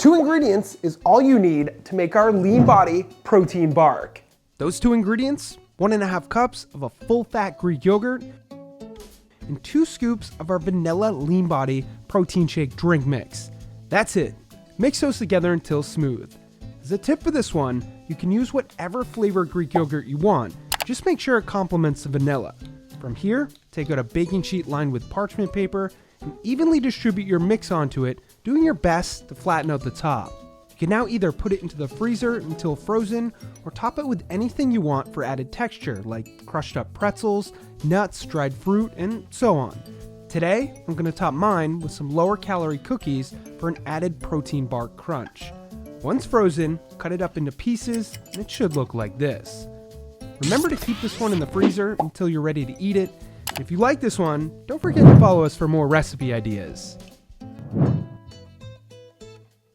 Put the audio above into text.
2 ingredients is all you need to make our lean body protein bark. Those 2 ingredients, 1.5 cups of a full-fat Greek yogurt, and 2 scoops of our vanilla lean body protein shake drink mix. That's it. Mix those together until smooth. As a tip for this one, you can use whatever flavor Greek yogurt you want. Just make sure it complements the vanilla. From here, take out a baking sheet lined with parchment paper and evenly distribute your mix onto it, doing your best to flatten out the top. You can now either put it into the freezer until frozen or top it with anything you want for added texture, like crushed up pretzels, nuts, dried fruit, and so on. Today, I'm going to top mine with some lower calorie cookies for an added protein bark crunch. Once frozen, cut it up into pieces and it should look like this. Remember to keep this one in the freezer until you're ready to eat it. If you like this one, don't forget to follow us for more recipe ideas.